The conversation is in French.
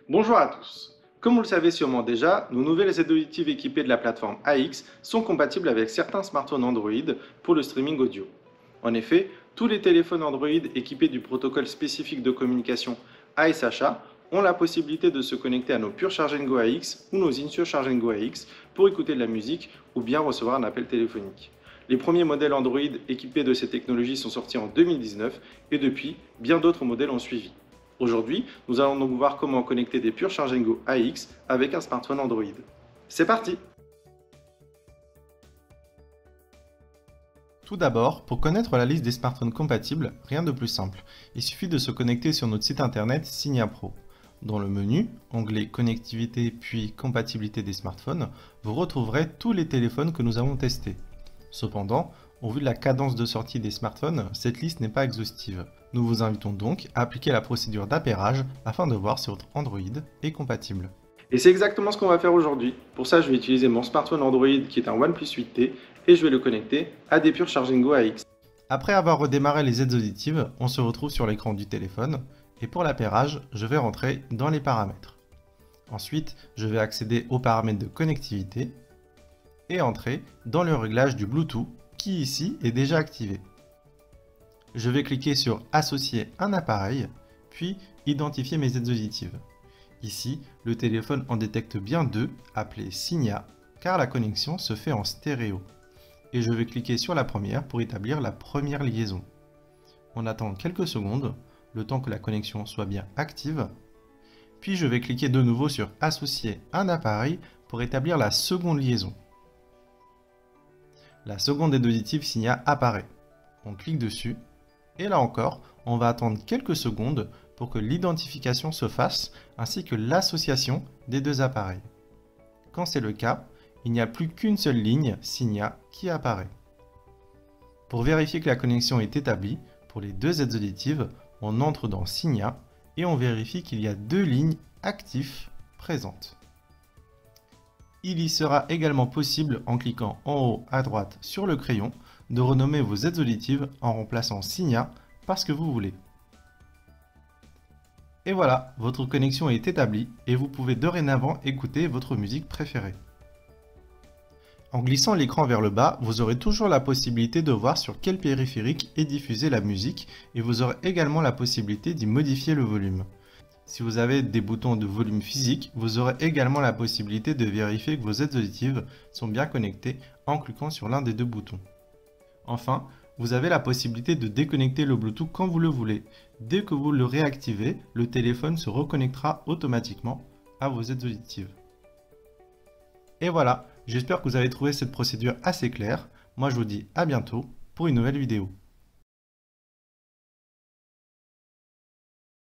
Bonjour à tous. Comme vous le savez sûrement déjà, nos nouvelles aides auditives équipées de la plateforme AX sont compatibles avec certains smartphones Android pour le streaming audio. En effet, tous les téléphones Android équipés du protocole spécifique de communication ASHA ont la possibilité de se connecter à nos Pure Charge Go AX ou nos InSure Charge Go AX pour écouter de la musique ou bien recevoir un appel téléphonique. Les premiers modèles Android équipés de ces technologies sont sortis en 2019 et depuis, bien d'autres modèles ont suivi. Aujourd'hui, nous allons donc voir comment connecter des Pure Charge Go AX avec un smartphone Android. C'est parti! Tout d'abord, pour connaître la liste des smartphones compatibles, rien de plus simple. Il suffit de se connecter sur notre site internet Signia Pro. Dans le menu, onglet Connectivité puis Compatibilité des smartphones, vous retrouverez tous les téléphones que nous avons testés. Cependant, au vu de la cadence de sortie des smartphones, cette liste n'est pas exhaustive. Nous vous invitons donc à appliquer la procédure d'appairage afin de voir si votre Android est compatible. Et c'est exactement ce qu'on va faire aujourd'hui. Pour ça, je vais utiliser mon smartphone Android qui est un OnePlus 8T et je vais le connecter à des Pure Charge Go AX. Après avoir redémarré les aides auditives, on se retrouve sur l'écran du téléphone et pour l'appairage, je vais rentrer dans les paramètres. Ensuite, je vais accéder aux paramètres de connectivité et entrer dans le réglage du Bluetooth qui ici est déjà activé. Je vais cliquer sur Associer un appareil, puis Identifier mes aides auditives. Ici, le téléphone en détecte bien deux, appelées Signia, car la connexion se fait en stéréo. Et je vais cliquer sur la première pour établir la première liaison. On attend quelques secondes, le temps que la connexion soit bien active. Puis je vais cliquer de nouveau sur Associer un appareil pour établir la seconde liaison. La seconde aide auditive Signia apparaît. On clique dessus et là encore, on va attendre quelques secondes pour que l'identification se fasse ainsi que l'association des deux appareils. Quand c'est le cas, il n'y a plus qu'une seule ligne Signia qui apparaît. Pour vérifier que la connexion est établie, pour les deux aides auditives, on entre dans Signia et on vérifie qu'il y a deux lignes actives présentes. Il y sera également possible, en cliquant en haut à droite sur le crayon, de renommer vos aides auditives en remplaçant Signia par ce que vous voulez. Et voilà, votre connexion est établie et vous pouvez dorénavant écouter votre musique préférée. En glissant l'écran vers le bas, vous aurez toujours la possibilité de voir sur quel périphérique est diffusée la musique et vous aurez également la possibilité d'y modifier le volume. Si vous avez des boutons de volume physique, vous aurez également la possibilité de vérifier que vos aides auditives sont bien connectées en cliquant sur l'un des deux boutons. Enfin, vous avez la possibilité de déconnecter le Bluetooth quand vous le voulez. Dès que vous le réactivez, le téléphone se reconnectera automatiquement à vos aides auditives. Et voilà, j'espère que vous avez trouvé cette procédure assez claire. Moi je vous dis à bientôt pour une nouvelle vidéo.